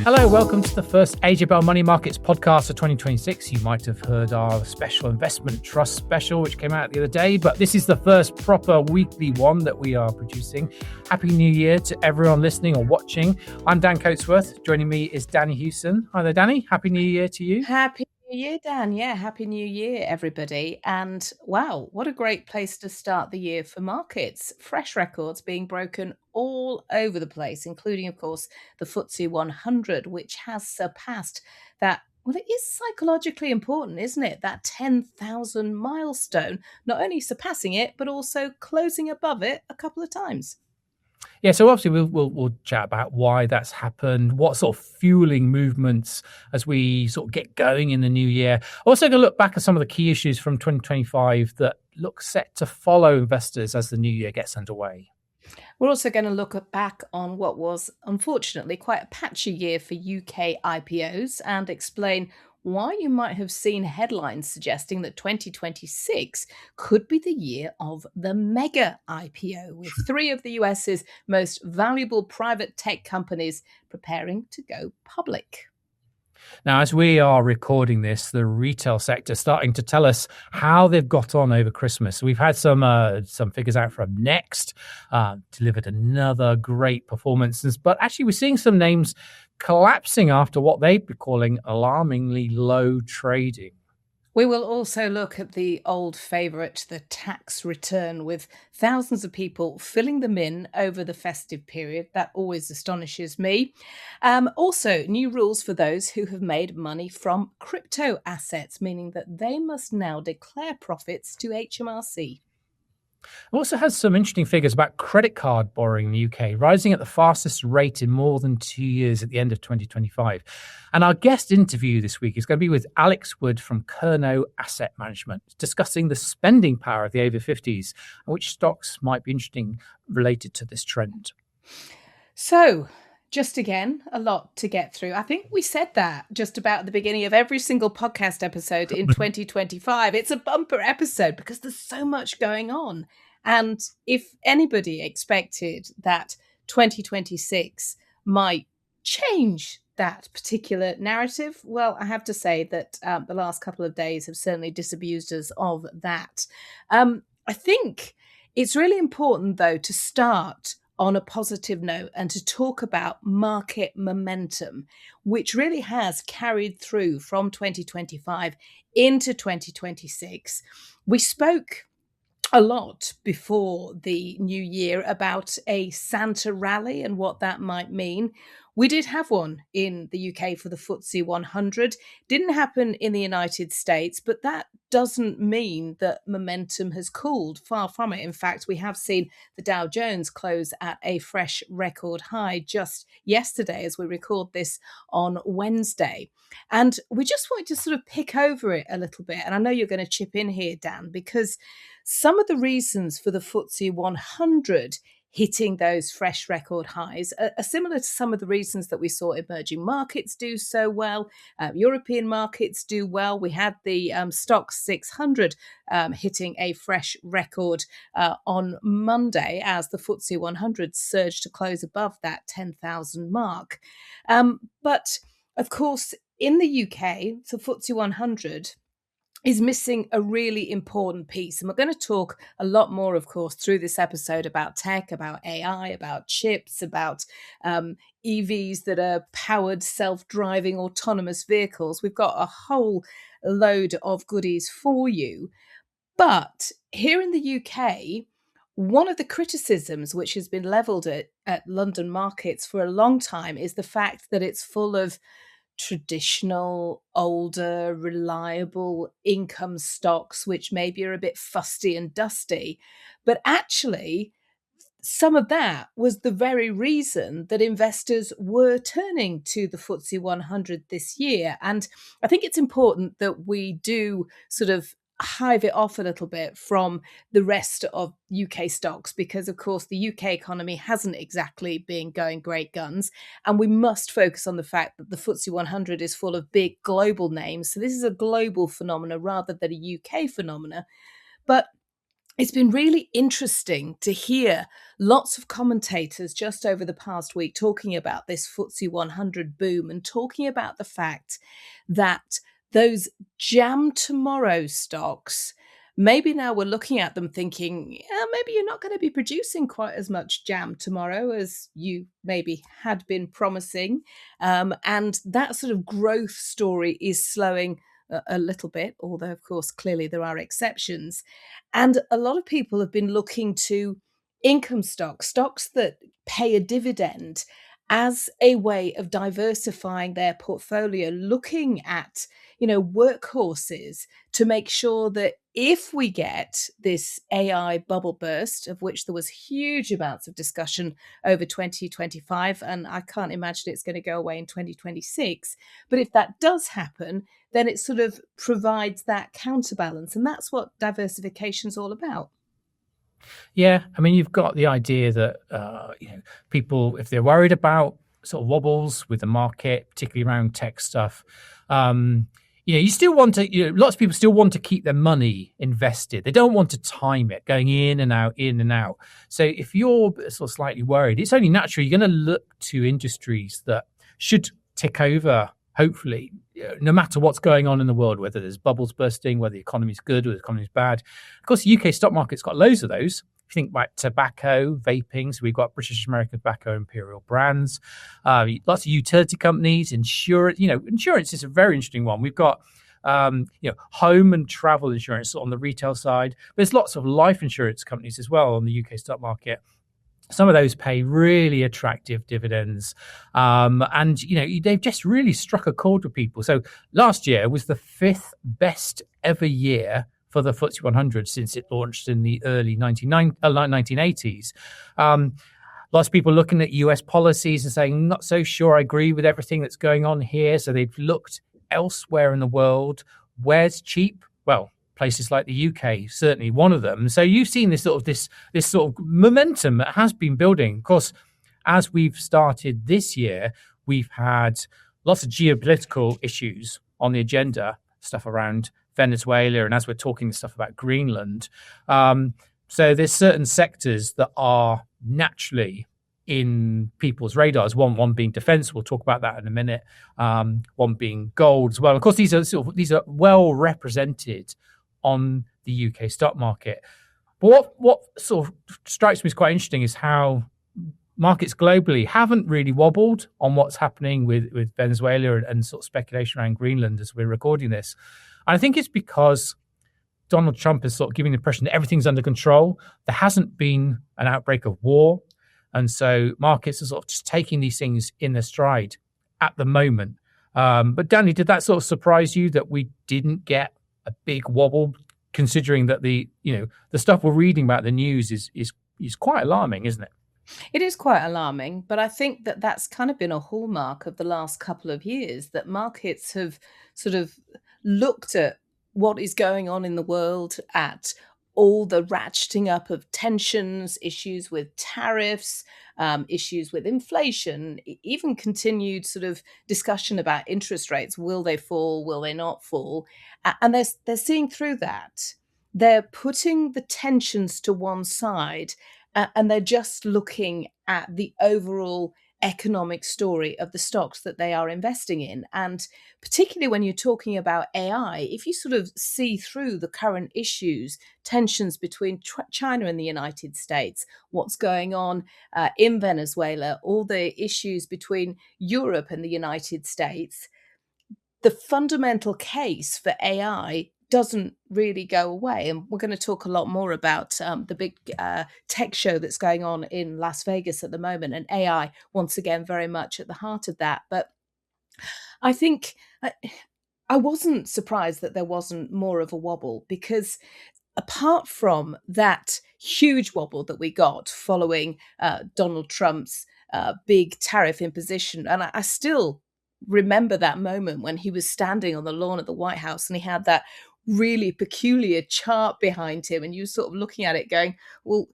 Hello, welcome to the first AJ Money Markets podcast of 2026. You might have heard our special investment trust special, which came out the other day, but this is the first proper weekly one that we are producing. Happy New Year to everyone listening or watching. I'm Dan Coatsworth. Joining me is Danni Hewson. Hi there, Danni. Happy New Year to you. Happy New Year, Dan. Yeah, Happy New Year, everybody. And wow, what a great place to start the year for markets. Fresh records being broken all over the place, including, of course, the FTSE 100, which has surpassed that. Well, it is psychologically important, isn't it? That 10,000 milestone, not only surpassing it, but also closing above it a couple of times. Yeah, so obviously we'll chat about why that's happened, what sort of fueling movements as we sort of get going in the new year. Also going to look back at some of the key issues from 2025 that look set to follow investors as the new year gets underway. We're also going to look back on what was, unfortunately, quite a patchy year for UK IPOs and explain why you might have seen headlines suggesting that 2026 could be the year of the Mega IPO, with three of the US's most valuable private tech companies preparing to go public. Now, as we are recording this, the retail sector is starting to tell us how they've got on over Christmas. We've had some figures out from Next, delivered another great performances, but actually we're seeing some names collapsing after what they'd be calling alarmingly low trading. We will also look at the old favourite, the tax return, with thousands of people filling them in over the festive period. That always astonishes me. Also, new rules for those who have made money from crypto assets, meaning that they must now declare profits to HMRC. Also has some interesting figures about credit card borrowing in the UK, rising at the fastest rate in more than 2 years at the end of 2025. And our guest interview this week is going to be with Alex Wood from Kernow Asset Management, discussing the spending power of the over 50s and which stocks might be interesting related to this trend. So, just again, a lot to get through. I think we said that just about at the beginning of every single podcast episode in 2025. It's a bumper episode because there's so much going on. And if anybody expected that 2026 might change that particular narrative, well, I have to say that the last couple of days have certainly disabused us of that. I think it's really important, though, to start on a positive note and to talk about market momentum, which really has carried through from 2025 into 2026. We spoke a lot before the new year about a Santa rally and what that might mean. We did have one in the UK for the FTSE 100. Didn't happen in the United States, but that doesn't mean that momentum has cooled. Far from it. In fact, we have seen the Dow Jones close at a fresh record high just yesterday as we record this on Wednesday. And we just wanted to sort of pick over it a little bit. And I know you're going to chip in here, Dan, because some of the reasons for the FTSE 100 hitting those fresh record highs are similar to some of the reasons that we saw emerging markets do so well. European markets do well. We had the Stoxx 600 hitting a fresh record on Monday as the FTSE 100 surged to close above that 10,000 mark. But of course, in the UK, the FTSE 100 is missing a really important piece. And we're going to talk a lot more, of course, through this episode about tech, about AI, about chips, about EVs that are powered, self-driving, autonomous vehicles. We've got a whole load of goodies for you. But here in the UK, one of the criticisms which has been levelled at London markets for a long time is the fact that it's full of traditional, older, reliable income stocks, which maybe are a bit fusty and dusty. But actually, some of that was the very reason that investors were turning to the FTSE 100 this year. And I think it's important that we do sort of hive it off a little bit from the rest of UK stocks, because of course the UK economy hasn't exactly been going great guns, and we must focus on the fact that the FTSE 100 is full of big global names. So this is a global phenomena rather than a UK phenomena. But It's been really interesting to hear lots of commentators just over the past week talking about this FTSE 100 boom and talking about the fact that those jam tomorrow stocks, maybe now we're looking at them thinking, yeah, maybe you're not going to be producing quite as much jam tomorrow as you maybe had been promising. And that sort of growth story is slowing a little bit, although, of course, clearly there are exceptions. And a lot of people have been looking to income stocks that pay a dividend as a way of diversifying their portfolio, looking at, workhorses to make sure that if we get this AI bubble burst, of which there was huge amounts of discussion over 2025, and I can't imagine it's going to go away in 2026, but if that does happen, then it sort of provides that counterbalance. And that's what diversification is all about. Yeah, I mean, you've got the idea that people, if they're worried about sort of wobbles with the market, particularly around tech stuff, you still want to. Lots of people still want to keep their money invested. They don't want to time it going in and out, in and out. So if you're sort of slightly worried, it's only natural you're going to look to industries that should tick over. Hopefully, no matter what's going on in the world, whether there's bubbles bursting, whether the economy's good or the economy's bad. Of course, the UK stock market's got loads of those. If you think about tobacco, vaping, so we've got British American Tobacco Imperial Brands, lots of utility companies, insurance. Insurance is a very interesting one. We've got home and travel insurance on the retail side. There's lots of life insurance companies as well on the UK stock market. Some of those pay really attractive dividends. And they've just really struck a chord with people. So last year was the 5th best ever year for the FTSE 100 since it launched in the early 1980s. Lots of people looking at US policies and saying, not so sure I agree with everything that's going on here. So they've looked elsewhere in the world. Where's cheap? Well, places like the UK, certainly one of them. So you've seen this sort of momentum that has been building. Of course, as we've started this year, we've had lots of geopolitical issues on the agenda, stuff around Venezuela, and as we're talking stuff about Greenland. So there's certain sectors that are naturally in people's radars. One being defence. We'll talk about that in a minute. One being gold as well. Of course, these are well represented on the UK stock market. But what sort of strikes me as quite interesting is how markets globally haven't really wobbled on what's happening with Venezuela and sort of speculation around Greenland as we're recording this. And I think it's because Donald Trump is sort of giving the impression that everything's under control. There hasn't been an outbreak of war. And so markets are sort of just taking these things in their stride at the moment. But Danny, did that sort of surprise you that we didn't get a big wobble, considering that the stuff we're reading about the news is quite alarming, isn't it? It is quite alarming, but I think that that's kind of been a hallmark of the last couple of years, that markets have sort of looked at what is going on in the world, at all the ratcheting up of tensions, issues with tariffs, issues with inflation, even continued sort of discussion about interest rates. Will they fall? Will they not fall? And they're seeing through that. They're putting the tensions to one side, and they're just looking at the overall economic story of the stocks that they are investing in. And particularly when you're talking about AI, if you sort of see through the current issues, tensions between China and the United States, what's going on in Venezuela, all the issues between Europe and the United States, the fundamental case for AI doesn't really go away. And we're going to talk a lot more about the big tech show that's going on in Las Vegas at the moment, and AI, once again, very much at the heart of that. But I think I wasn't surprised that there wasn't more of a wobble, because apart from that huge wobble that we got following Donald Trump's big tariff imposition, and I still remember that moment when he was standing on the lawn at the White House and he had that really peculiar chart behind him, and you were sort of looking at it going, well,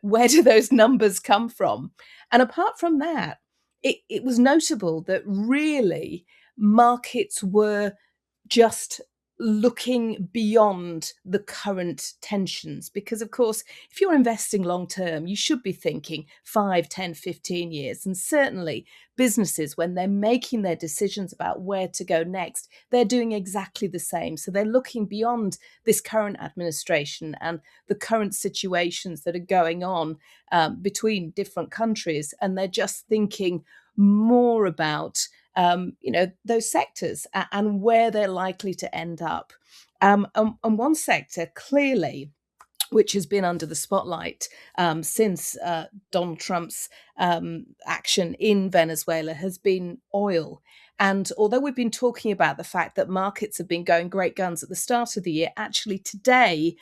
where do those numbers come from? And apart from that, it was notable that really markets were just looking beyond the current tensions. Because, of course, if you're investing long term, you should be thinking 5, 10, 15 years. And certainly businesses, when they're making their decisions about where to go next, they're doing exactly the same. So they're looking beyond this current administration and the current situations that are going on between different countries. And they're just thinking more about those sectors and where they're likely to end up. And one sector clearly, which has been under the spotlight since Donald Trump's action in Venezuela, has been oil. And although we've been talking about the fact that markets have been going great guns at the start of the year, actually today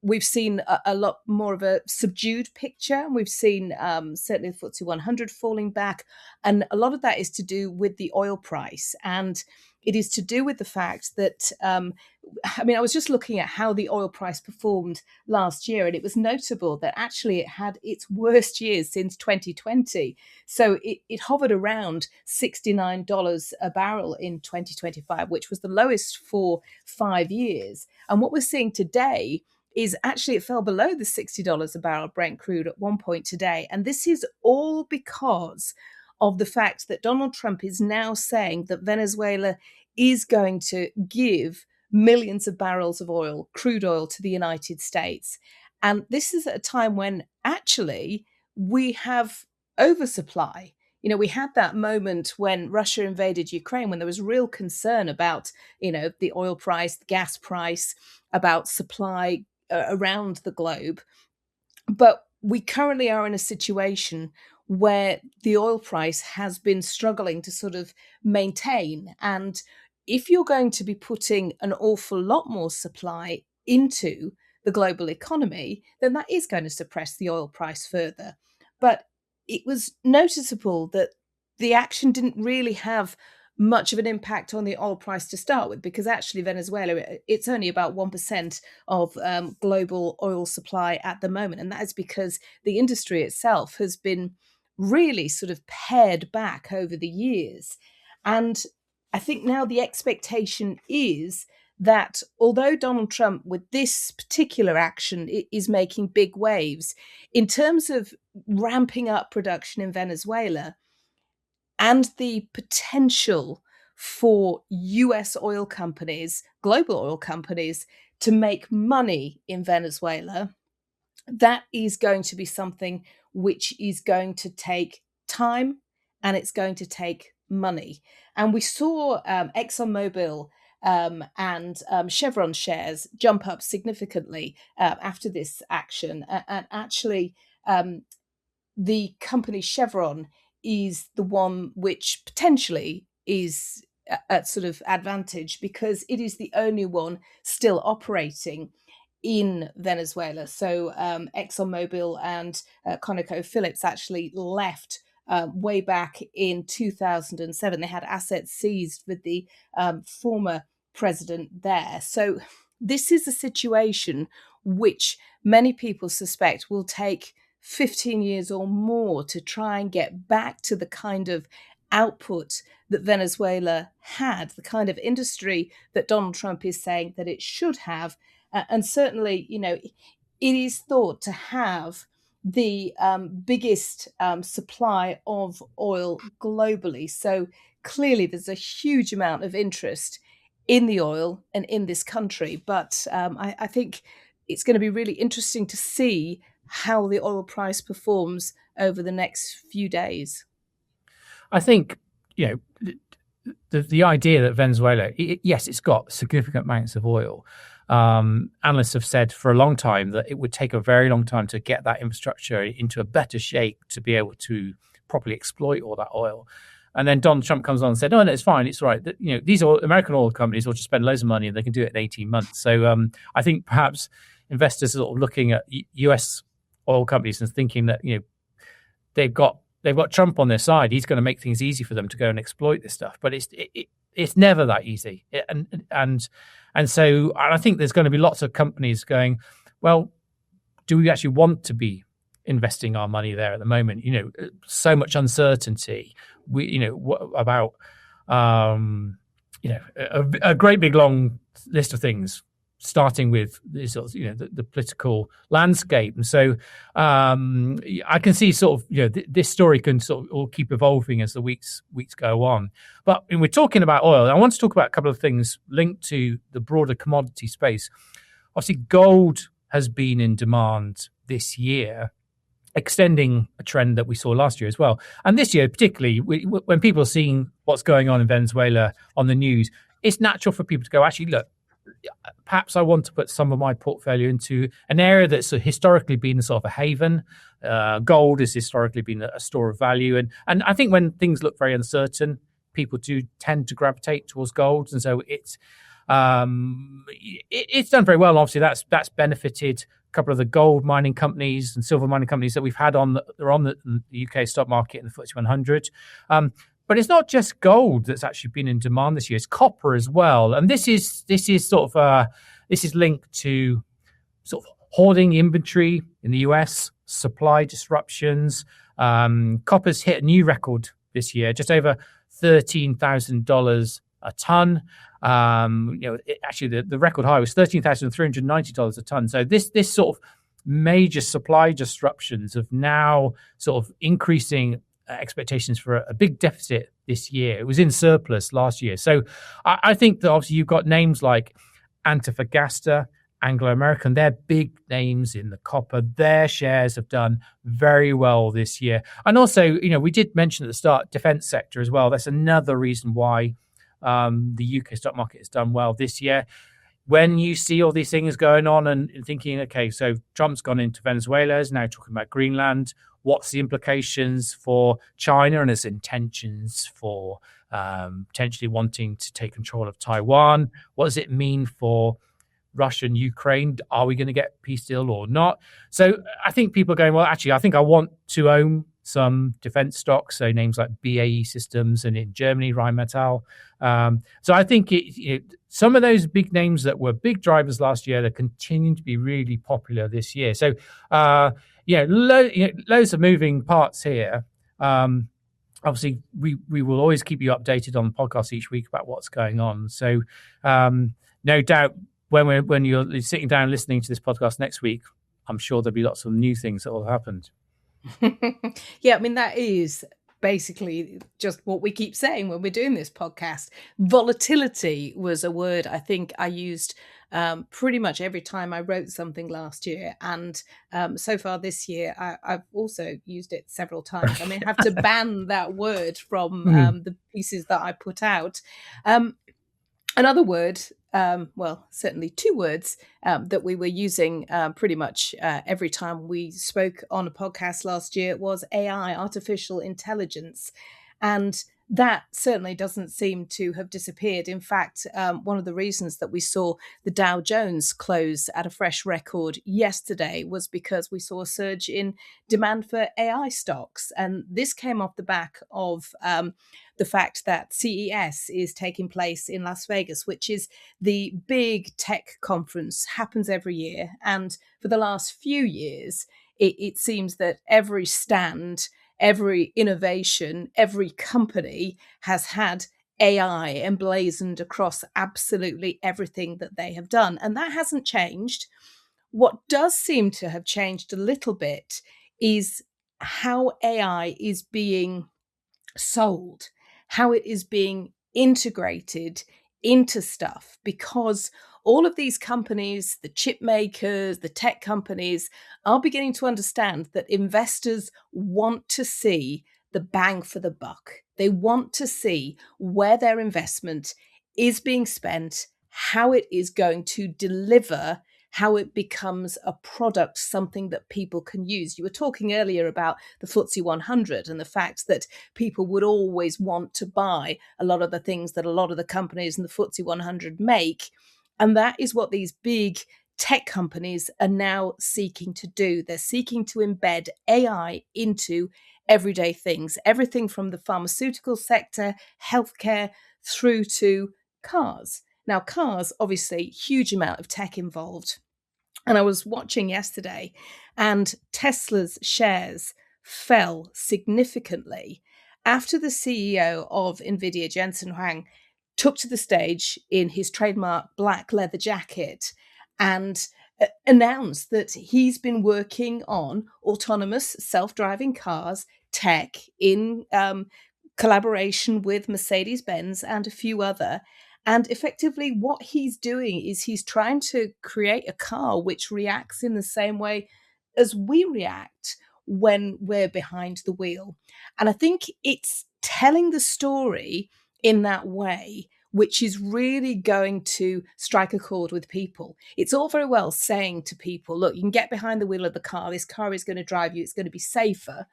we've seen a lot more of a subdued picture. We've seen certainly the FTSE 100 falling back. And a lot of that is to do with the oil price. And it is to do with the fact that, I was just looking at how the oil price performed last year, and it was notable that actually it had its worst years since 2020. So it hovered around $69 a barrel in 2025, which was the lowest for 5 years. And what we're seeing today is actually it fell below the $60 a barrel Brent crude at one point today. And this is all because of the fact that Donald Trump is now saying that Venezuela is going to give millions of barrels of oil, crude oil, to the United States. And this is at a time when actually we have oversupply. We had that moment when Russia invaded Ukraine, when there was real concern about, the oil price, the gas price, about supply around the globe. But we currently are in a situation where the oil price has been struggling to sort of maintain. And if you're going to be putting an awful lot more supply into the global economy, then that is going to suppress the oil price further. But it was noticeable that the action didn't really have much of an impact on the oil price to start with, because actually Venezuela, it's only about 1% of global oil supply at the moment. And that is because the industry itself has been really sort of pared back over the years. And I think now the expectation is that although Donald Trump, with this particular action, is making big waves in terms of ramping up production in Venezuela and the potential for US oil companies, global oil companies, to make money in Venezuela, that is going to be something which is going to take time and it's going to take money. And we saw ExxonMobil and Chevron shares jump up significantly after this action. And actually, the company Chevron is the one which potentially is at sort of advantage because it is the only one still operating in Venezuela. So ExxonMobil and ConocoPhillips actually left way back in 2007. They had assets seized with the former president there. So this is a situation which many people suspect will take 15 years or more to try and get back to the kind of output that Venezuela had, the kind of industry that Donald Trump is saying that it should have. And certainly, it is thought to have the biggest supply of oil globally. So clearly there's a huge amount of interest in the oil and in this country. But I think it's going to be really interesting to see how the oil price performs over the next few days. I think, the idea that Venezuela, yes, it's got significant amounts of oil. Analysts have said for a long time that it would take a very long time to get that infrastructure into a better shape to be able to properly exploit all that oil. And then Donald Trump comes on and said, "Oh, no, it's fine. It's right. These American oil companies will just spend loads of money and they can do it in 18 months." So I think perhaps investors are sort of looking at US oil companies and thinking that they've got Trump on their side. He's going to make things easy for them to go and exploit this stuff. But it's never that easy. And so I think there's going to be lots of companies going, well, do we actually want to be investing our money there at the moment? So much uncertainty. About a great big long list of things, starting with this, the political landscape. And so I can see sort of, this story can sort of all keep evolving as the weeks go on. But when we're talking about oil, I want to talk about a couple of things linked to the broader commodity space. Obviously, gold has been in demand this year, extending a trend that we saw last year as well. And this year, particularly, when people are seeing what's going on in Venezuela on the news, it's natural for people to go, actually, look, perhaps I want to put some of my portfolio into an area that's historically been sort of a haven. Gold has historically been a store of value. And I think when things look very uncertain, people do tend to gravitate towards gold. And so it's done very well. Obviously, that's benefited a couple of the gold mining companies and silver mining companies that we've had on the UK stock market and the FTSE 100. But it's not just gold that's actually been in demand this year; it's copper as well. And this is linked to sort of hoarding inventory in the US, supply disruptions. Copper's hit a new record this year, just over $13,000 a ton. Actually, the record high was $13,390 a ton. So this sort of major supply disruptions of now sort of increasing expectations for a big deficit this year. It was in surplus last year. So I think that obviously you've got names like Antofagasta, Anglo American. They're big names in the copper. Their shares have done very well this year. And also, we did mention at the start, defense sector as well. That's another reason why the UK stock market has done well this year. When you see all these things going on and thinking, okay, so Trump's gone into Venezuela, is now talking about Greenland. What's the implications for China and its intentions for potentially wanting to take control of Taiwan? What does it mean for Russia and Ukraine? Are we going to get a peace deal or not? So I think people are going, well, actually, I think I want to own some defense stocks, so names like BAE Systems, and in Germany, Rheinmetall. So I think some of those big names that were big drivers last year, they're continuing to be really popular this year. So loads of moving parts here. Obviously, we will always keep you updated on the podcast each week about what's going on. So no doubt when you're sitting down listening to this podcast next week, I'm sure there'll be lots of new things that will have happened. Yeah, I mean, that is basically just what we keep saying when we're doing this podcast. Volatility was a word I think I used pretty much every time I wrote something last year. And so far this year, I've also used it several times. I mean, I have to ban that word from the pieces that I put out. Another word, certainly two words that we were using pretty much every time we spoke on a podcast last year was AI, artificial intelligence. And that certainly doesn't seem to have disappeared. In fact, one of the reasons that we saw the Dow Jones close at a fresh record yesterday was because we saw a surge in demand for AI stocks. And this came off the back of the fact that CES is taking place in Las Vegas, which is the big tech conference, happens every year. And for the last few years, it seems that every stand, every innovation, every company has had AI emblazoned across absolutely everything that they have done. And that hasn't changed. What does seem to have changed a little bit is how AI is being sold, how it is being integrated into stuff, because all of these companies, the chip makers, the tech companies, are beginning to understand that investors want to see the bang for the buck. They want to see where their investment is being spent, how it is going to deliver, how it becomes a product, something that people can use. You were talking earlier about the FTSE 100 and the fact that people would always want to buy a lot of the things that a lot of the companies in the FTSE 100 make. And that is what these big tech companies are now seeking to do. They're seeking to embed AI into everyday things, everything from the pharmaceutical sector, healthcare, through to cars. Now, cars, obviously, huge amount of tech involved. And I was watching yesterday, and Tesla's shares fell significantly after the CEO of Nvidia, Jensen Huang, took to the stage in his trademark black leather jacket and announced that he's been working on autonomous self-driving cars tech in collaboration with Mercedes-Benz and a few other. And effectively what he's doing is he's trying to create a car which reacts in the same way as we react when we're behind the wheel. And I think it's telling the story in that way, which is really going to strike a chord with people. It's all very well saying to people, look, you can get behind the wheel of the car. This car is going to drive you. It's going to be safer.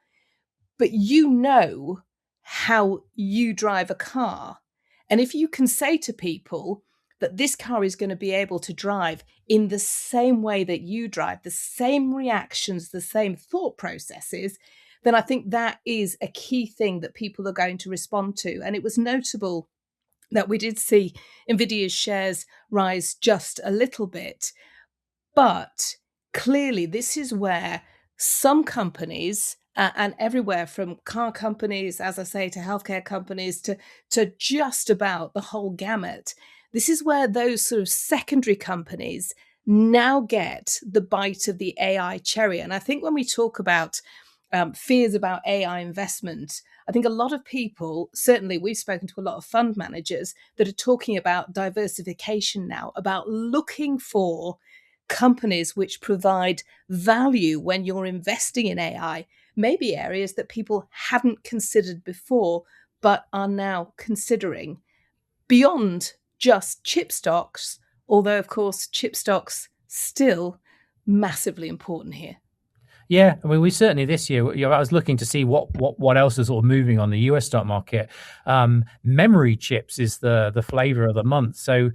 But you know how you drive a car. And if you can say to people that this car is going to be able to drive in the same way that you drive, the same reactions, the same thought processes, then I think that is a key thing that people are going to respond to. And it was notable that we did see Nvidia's shares rise just a little bit. But clearly, this is where some companies, and everywhere from car companies, as I say, to healthcare companies, to just about the whole gamut, this is where those sort of secondary companies now get the bite of the AI cherry. And I think when we talk about fears about AI investment, I think a lot of people, certainly we've spoken to a lot of fund managers that are talking about diversification now, about looking for companies which provide value when you're investing in AI, maybe areas that people hadn't considered before, but are now considering beyond just chip stocks, although, of course, chip stocks still massively important here. Yeah, I mean, we certainly this year, I was looking to see what else is sort of moving on the US stock market. Memory chips is the flavor of the month. So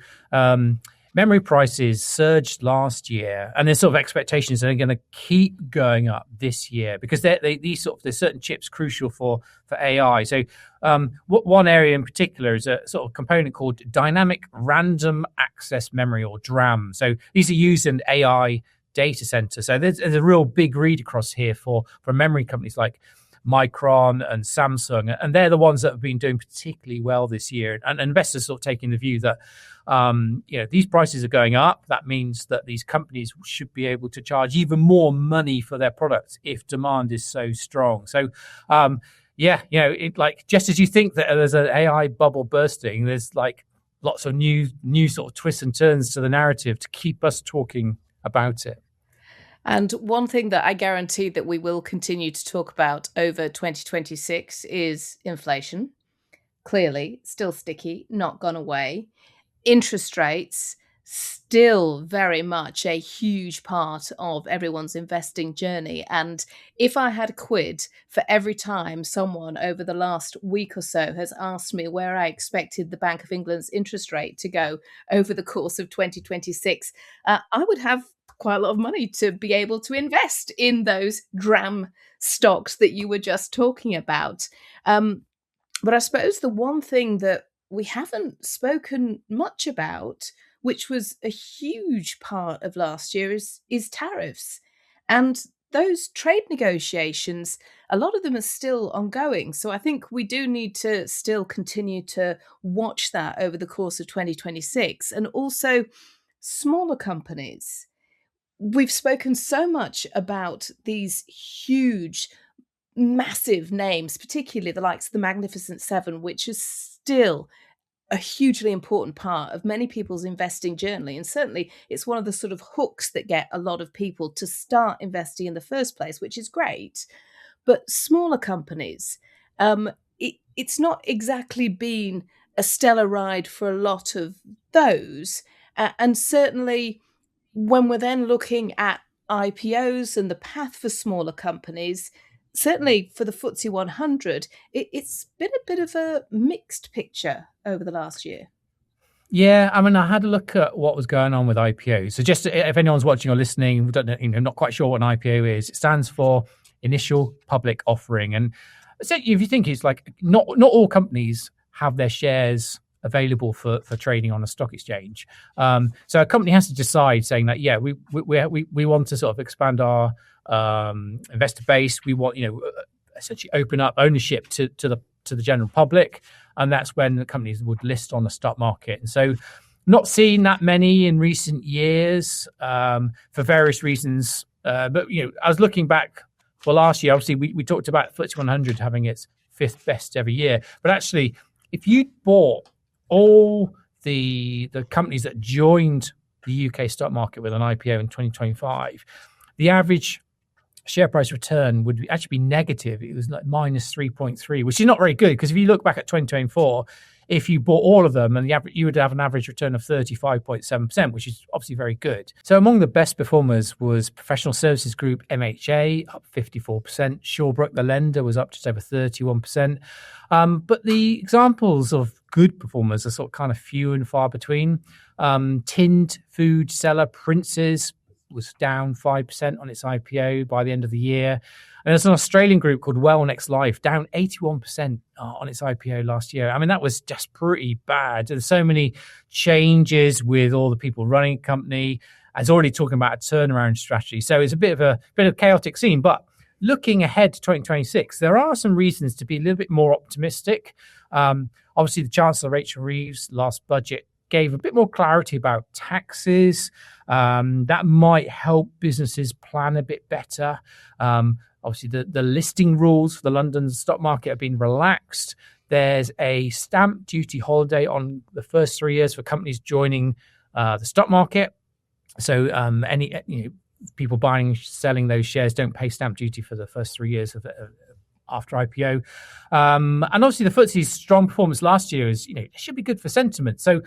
memory prices surged last year, and there's sort of expectations that are going to keep going up this year because there's certain chips crucial for AI. So one area in particular is a sort of component called dynamic random access memory, or DRAM. So these are used in AI data center. So there's a real big read across here for memory companies like Micron and Samsung, and they're the ones that have been doing particularly well this year. And investors sort of taking the view that these prices are going up. That means that these companies should be able to charge even more money for their products if demand is so strong. So just as you think that there's an AI bubble bursting, there's like lots of new sort of twists and turns to the narrative to keep us talking about it. And one thing that I guarantee that we will continue to talk about over 2026 is inflation. Clearly, still sticky, not gone away. Interest rates, still very much a huge part of everyone's investing journey. And if I had a quid for every time someone over the last week or so has asked me where I expected the Bank of England's interest rate to go over the course of 2026, I would have quite a lot of money to be able to invest in those DRAM stocks that you were just talking about. But I suppose the one thing that we haven't spoken much about, which was a huge part of last year, is tariffs. And those trade negotiations, a lot of them are still ongoing. So I think we do need to still continue to watch that over the course of 2026. And also smaller companies. We've spoken so much about these huge, massive names, particularly the likes of the Magnificent Seven, which is still a hugely important part of many people's investing journey. And certainly it's one of the sort of hooks that get a lot of people to start investing in the first place, which is great. But smaller companies, it's not exactly been a stellar ride for a lot of those. And certainly when we're then looking at IPOs and the path for smaller companies, certainly for the FTSE 100, it's been a bit of a mixed picture over the last year. Yeah, I mean, I had a look at what was going on with IPOs. So just if anyone's watching or listening, not quite sure what an IPO is, it stands for Initial Public Offering. And if you think it's like not all companies have their shares available for trading on a stock exchange. So a company has to decide, saying that, yeah, we want to sort of expand our investor base. We want, essentially open up ownership to to the general public, and that's when the companies would list on the stock market. And so not seen that many in recent years for various reasons. But I was looking back for last year. Obviously, we talked about FTSE 100 having its 5th best every year. But actually, if you bought all the companies that joined the UK stock market with an IPO in 2025, the average share price return would actually be negative. It was like minus 3.3, which is not very good, because if you look back at 2024, if you bought all of them, and you would have an average return of 35.7%, which is obviously very good. So among the best performers was Professional Services Group MHA, up 54%. Shawbrook, the lender, was up just over 31%. But the examples of good performers are sort of kind of few and far between. Tinned food seller Princes was down 5% on its IPO by the end of the year. And there's an Australian group called Wellnex Life, down 81% on its IPO last year. I mean, that was just pretty bad. There's so many changes with all the people running a company. I was already talking about a turnaround strategy. So it's a bit of a chaotic scene. But looking ahead to 2026, there are some reasons to be a little bit more optimistic. Obviously, the Chancellor, Rachel Reeves, last budget gave a bit more clarity about taxes. That might help businesses plan a bit better. Obviously, the listing rules for the London stock market have been relaxed. There's a stamp duty holiday on the first 3 years for companies joining the stock market. So any people selling those shares don't pay stamp duty for the first 3 years after IPO. And obviously the FTSE's strong performance last year is, it should be good for sentiment. So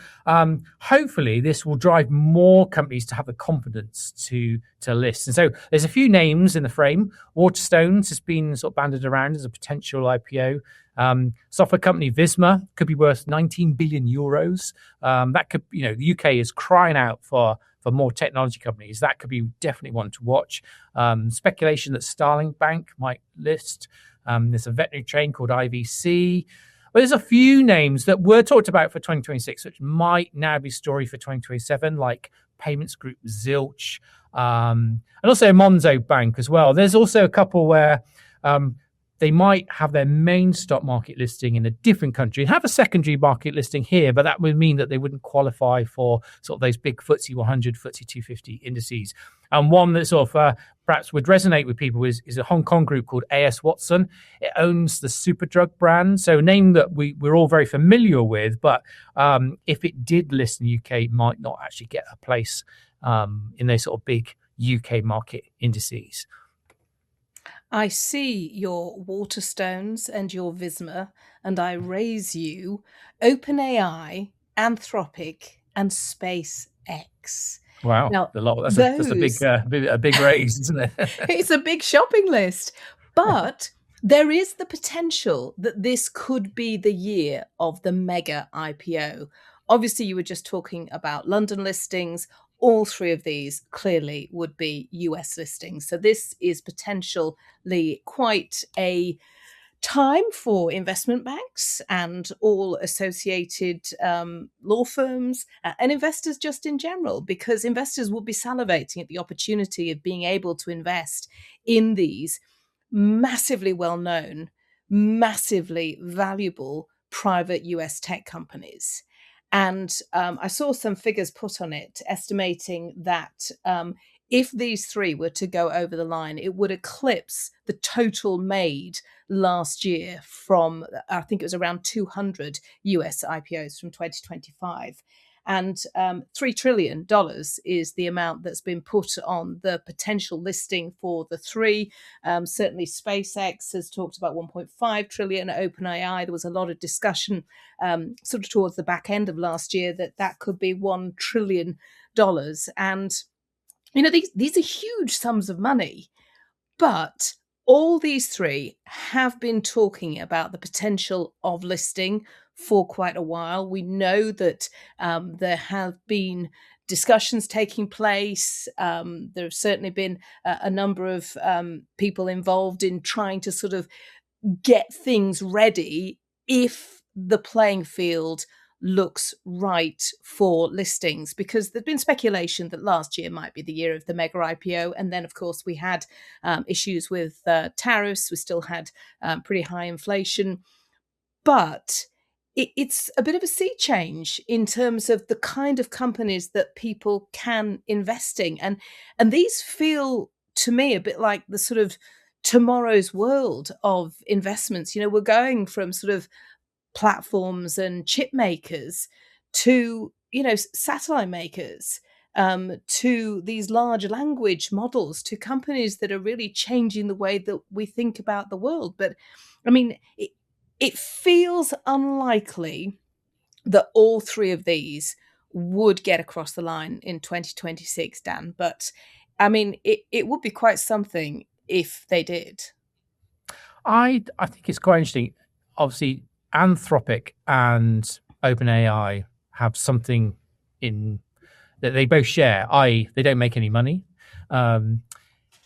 hopefully this will drive more companies to have the confidence to list. And so there's a few names in the frame. Waterstones has been sort of banded around as a potential IPO. Software company Visma could be worth 19 billion euros. That could, the UK is crying out for more technology companies. That could be definitely one to watch. Speculation that Starling Bank might list. There's a veterinary chain called IVC. But there's a few names that were talked about for 2026, which might now be story for 2027, like payments group Zilch, and also Monzo Bank as well. There's also a couple where they might have their main stock market listing in a different country and have a secondary market listing here, but that would mean that they wouldn't qualify for sort of those big FTSE 100, FTSE 250 indices. And one that sort of perhaps would resonate with people is a Hong Kong group called A.S. Watson. It owns the Superdrug brand, so a name that we're all very familiar with, but if it did list in the UK, it might not actually get a place in those sort of big UK market indices. I see your Waterstones and your Visma, and I raise you OpenAI, Anthropic, and Space X. Wow, now, that's a big raise, isn't it? It's a big shopping list, but there is the potential that this could be the year of the mega IPO. Obviously, you were just talking about London listings. All three of these clearly would be US listings. So this is potentially quite a time for investment banks and all associated law firms and investors just in general, because investors will be salivating at the opportunity of being able to invest in these massively well-known, massively valuable private US tech companies. And I saw some figures put on it estimating that if these three were to go over the line, it would eclipse the total made last year from, I think it was around 200 US IPOs from 2025. And $3 trillion is the amount that's been put on the potential listing for the three. Certainly SpaceX has talked about 1.5 trillion. OpenAI, there was a lot of discussion sort of towards the back end of last year that could be $1 trillion. And, these are huge sums of money. But all these three have been talking about the potential of listing for quite a while. We know that there have been discussions taking place. There have certainly been a number of people involved in trying to sort of get things ready if the playing field looks right for listings, because there's been speculation that last year might be the year of the mega IPO. And then, of course, we had issues with tariffs. We still had pretty high inflation. but it's a bit of a sea change in terms of the kind of companies that people can invest in. And these feel to me a bit like the sort of tomorrow's world of investments. You know, we're going from sort of platforms and chip makers to, you know, satellite makers, to these large language models, to companies that are really changing the way that we think about the world. But I mean, it feels unlikely that all three of these would get across the line in 2026, Dan. But I mean, it would be quite something if they did. I think it's quite interesting. Obviously, Anthropic and OpenAI have something in that they both share, i.e., they don't make any money.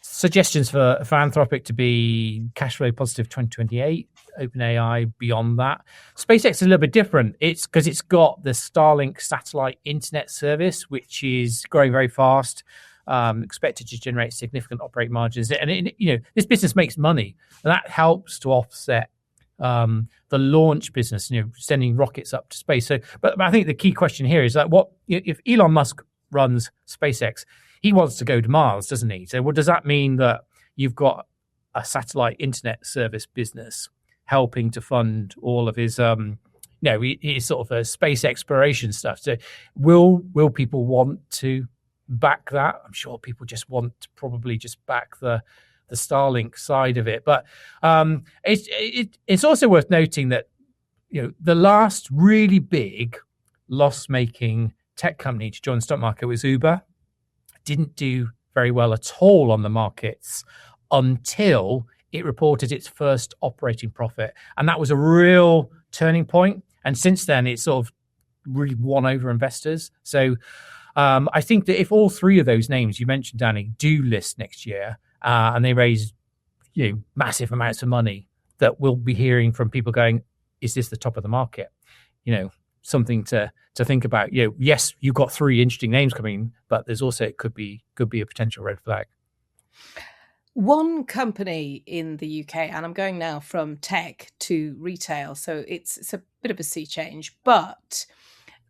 Suggestions for Anthropic to be cash flow positive 2028, OpenAI beyond that. SpaceX is a little bit different. It's because it's got the Starlink satellite internet service, which is growing very fast, expected to generate significant operating margins. And this business makes money, and that helps to offset the launch business, sending rockets up to space. So, but I think the key question here is that if Elon Musk runs SpaceX, he wants to go to Mars, doesn't he? So what does that mean that you've got a satellite internet service business helping to fund all of his, his sort of space exploration stuff? So will people want to back that? I'm sure people just want to probably just back the Starlink side of it. But it's also worth noting that the last really big loss-making tech company to join the stock market was Uber. Didn't do very well at all on the markets until it reported its first operating profit. And that was a real turning point. And since then, it's sort of really won over investors. So I think that if all three of those names you mentioned, Danni, do list next year and they raise massive amounts of money, that we'll be hearing from people going, is this the top of the market? Something to think about. Yes, you've got three interesting names coming, but there's also it could be a potential red flag. One company in the UK, and I'm going now from tech to retail, so it's a bit of a sea change, but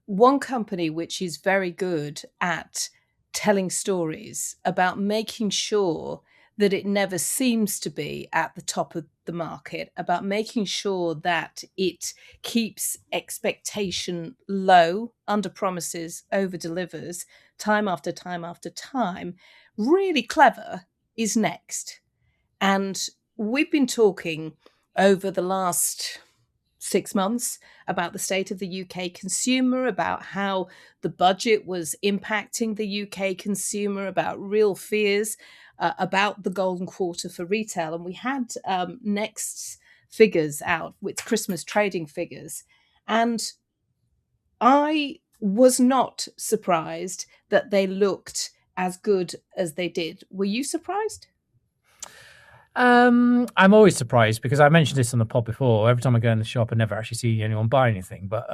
one company which is very good at telling stories about making sure that it never seems to be at the top of the market, about making sure that it keeps expectation low, under promises, over delivers, time after time after time, really clever, is Next. And we've been talking over the last 6 months about the state of the UK consumer, about how the budget was impacting the UK consumer, about real fears about the golden quarter for retail. And we had Next's figures out with Christmas trading figures. And I was not surprised that they looked as good as they did. Were you surprised? I'm always surprised because I mentioned this on the pod before. Every time I go in the shop, I never actually see anyone buy anything. But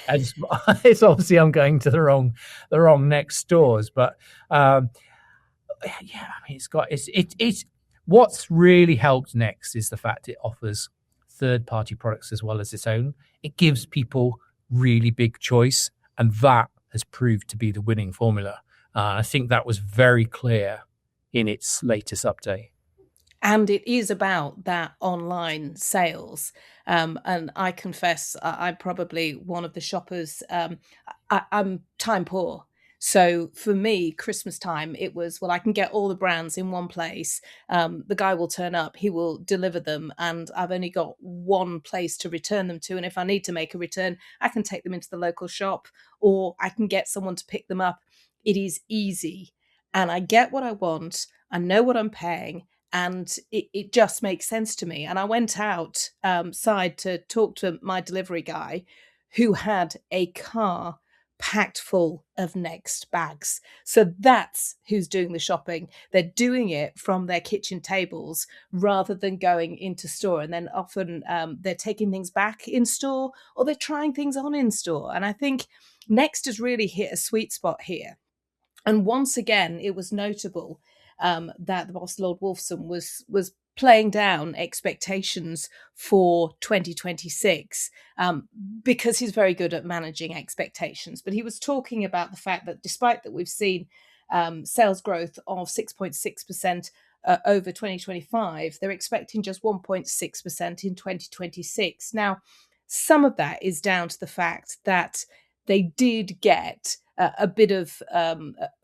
it's obviously I'm going to the wrong Next stores. But it's what's really helped Next is the fact it offers third-party products as well as its own. It gives people really big choice, and that has proved to be the winning formula. I think that was very clear in its latest update. And it is about that online sales. And I confess, I'm probably one of the shoppers. I'm time poor. So for me, Christmas time, it was, well, I can get all the brands in one place. The guy will turn up, he will deliver them, and I've only got one place to return them to. And if I need to make a return, I can take them into the local shop, or I can get someone to pick them up. It is easy. And I get what I want. I know what I'm paying. And it just makes sense to me. And I went outside to talk to my delivery guy who had a car packed full of Next bags. So that's who's doing the shopping. They're doing it from their kitchen tables rather than going into store. And then often they're taking things back in store, or they're trying things on in store. And I think Next has really hit a sweet spot here. And once again, it was notable that the boss, Lord Wolfson, was playing down expectations for 2026 because he's very good at managing expectations. But he was talking about the fact that despite that we've seen sales growth of 6.6% over 2025, they're expecting just 1.6% in 2026. Now, some of that is down to the fact that they did get a bit of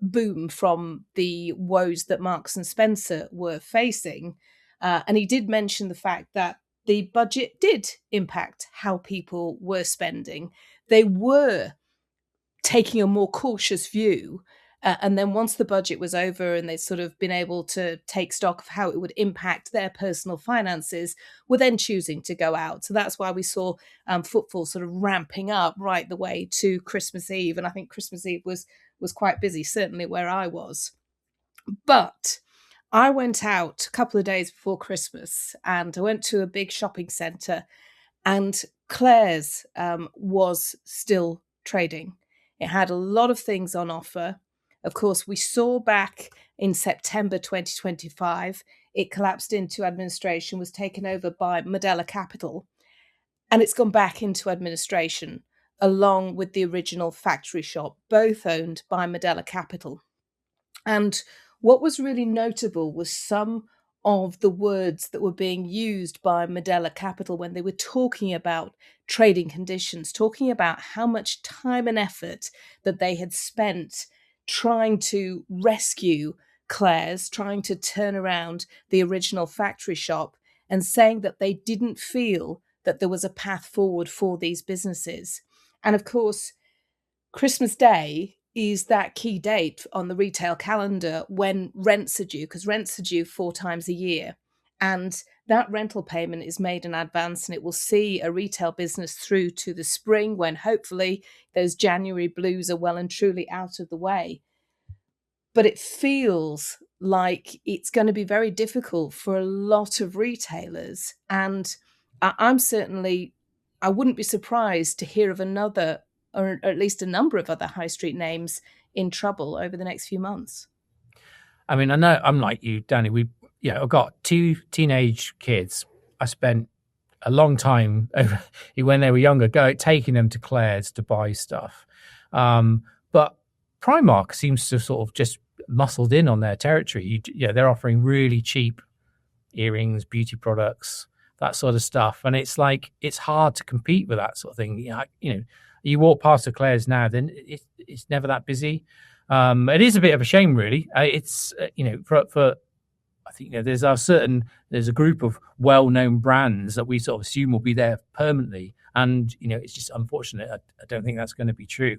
boom from the woes that Marks and Spencer were facing. And he did mention the fact that the budget did impact how people were spending. They were taking a more cautious view. And then once the budget was over and they'd sort of been able to take stock of how it would impact their personal finances, were then choosing to go out. So that's why we saw footfall sort of ramping up right the way to Christmas Eve. And I think Christmas Eve was quite busy, certainly where I was. But I went out a couple of days before Christmas and I went to a big shopping centre, and Claire's was still trading. It had a lot of things on offer. Of course, we saw back in September 2025, it collapsed into administration, was taken over by Medela Capital, and it's gone back into administration along with the original factory shop, both owned by Medela Capital. And what was really notable was some of the words that were being used by Medela Capital when they were talking about trading conditions, talking about how much time and effort that they had spent trying to rescue Claire's, trying to turn around the original factory shop, and saying that they didn't feel that there was a path forward for these businesses. And of course, Christmas Day is that key date on the retail calendar when rents are due, because rents are due 4 times a year. And that rental payment is made in advance, and it will see a retail business through to the spring when hopefully those January blues are well and truly out of the way. But it feels like it's going to be very difficult for a lot of retailers. And I wouldn't be surprised to hear of another, or at least a number of other high street names in trouble over the next few months. I mean, I know I'm like you, Danny. I've got 2 teenage kids. I spent a long time when they were younger taking them to Claire's to buy stuff. But Primark seems to sort of just muscled in on their territory. They're offering really cheap earrings, beauty products, that sort of stuff. And it's like, it's hard to compete with that sort of thing. You walk past a Claire's now, then it's never that busy. It is a bit of a shame, really. It's for I think there's a group of well-known brands that we sort of assume will be there permanently, and it's just unfortunate. I don't think that's going to be true.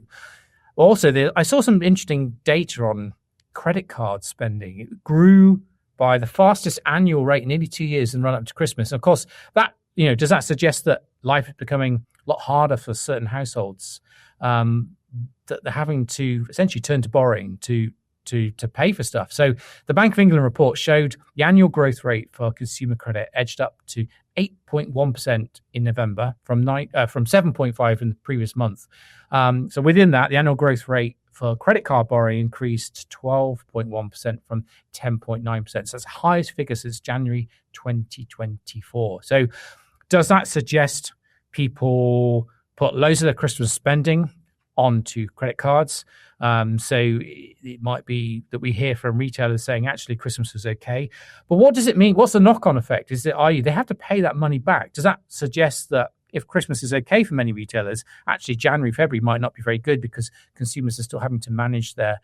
Also, I saw some interesting data on credit card spending. It grew by the fastest annual rate in nearly 2 years and run up to Christmas. And of course, that does that suggest that life is becoming a lot harder for certain households? That they're having to essentially turn to borrowing to pay for stuff. So the Bank of England report showed the annual growth rate for consumer credit edged up to 8.1% in November from 7.5% in the previous month. So within that, the annual growth rate for credit card borrowing increased 12.1% from 10.9%. So that's the highest figure since January 2024. So does that suggest people put loads of their Christmas spending onto credit cards? So it might be that we hear from retailers saying actually Christmas was okay. But what does it mean? What's the knock-on effect? Is that they have to pay that money back? Does that suggest that if Christmas is okay for many retailers, actually January, February might not be very good because consumers are still having to manage their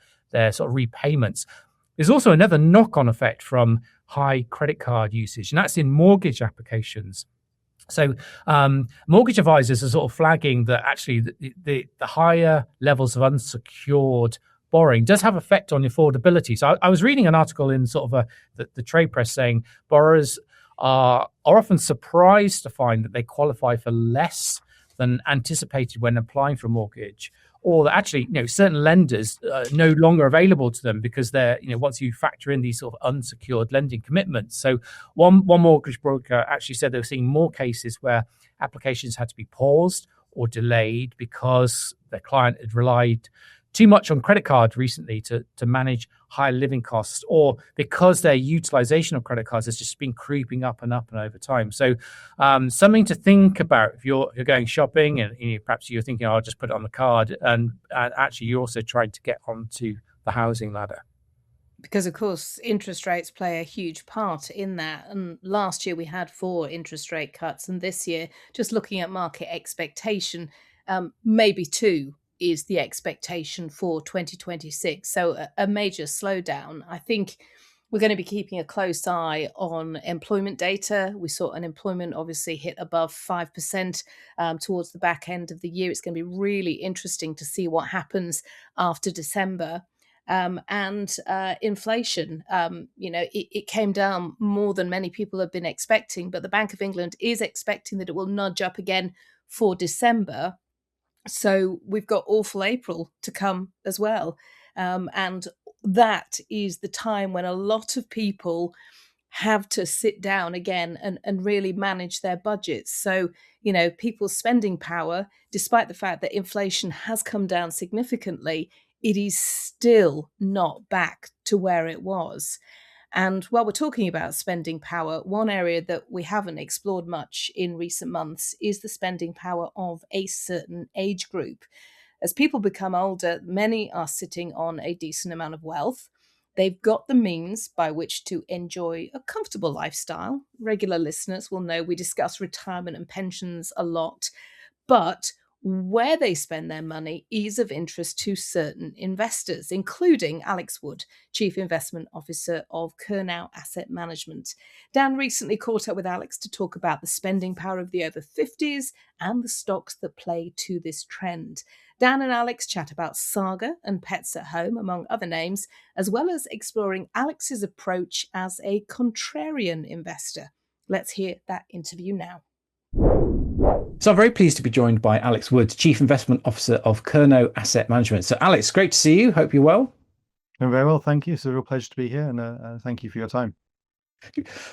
sort of repayments? There's also another knock-on effect from high credit card usage, and that's in mortgage applications. So mortgage advisors are sort of flagging that actually the higher levels of unsecured borrowing does have effect on affordability. So I was reading an article in sort of the trade press saying borrowers are often surprised to find that they qualify for less than anticipated when applying for a mortgage, or that actually certain lenders are no longer available to them because they're once you factor in these sort of unsecured lending commitments. So one mortgage broker actually said they were seeing more cases where applications had to be paused or delayed because their client had relied too much on credit card recently to manage high living costs, or because their utilization of credit cards has just been creeping up and over time. So something to think about if you're going shopping and perhaps you're thinking, I'll just put it on the card, and actually you're also trying to get onto the housing ladder. Because, of course, interest rates play a huge part in that. And last year we had 4 interest rate cuts. And this year, just looking at market expectation, maybe 2 is the expectation for 2026. So a major slowdown. I think we're going to be keeping a close eye on employment data. We saw unemployment obviously hit above 5% towards the back end of the year. It's going to be really interesting to see what happens after December. And inflation, it came down more than many people have been expecting, but the Bank of England is expecting that it will nudge up again for December. So we've got awful April to come as well. And that is the time when a lot of people have to sit down again and really manage their budgets. So, people's spending power, despite the fact that inflation has come down significantly, it is still not back to where it was. And while we're talking about spending power, one area that we haven't explored much in recent months is the spending power of a certain age group. As people become older, many are sitting on a decent amount of wealth. They've got the means by which to enjoy a comfortable lifestyle. Regular listeners will know we discuss retirement and pensions a lot, but where they spend their money is of interest to certain investors, including Alex Wood, Chief Investment Officer of Kernow Asset Management. Dan recently caught up with Alex to talk about the spending power of the over 50s and the stocks that play to this trend. Dan and Alex chat about Saga and Pets at Home, among other names, as well as exploring Alex's approach as a contrarian investor. Let's hear that interview now. So I'm very pleased to be joined by Alex Wood, Chief Investment Officer of Kernow Asset Management. So Alex, great to see you. Hope you're well. I'm very well, thank you. It's a real pleasure to be here, and thank you for your time.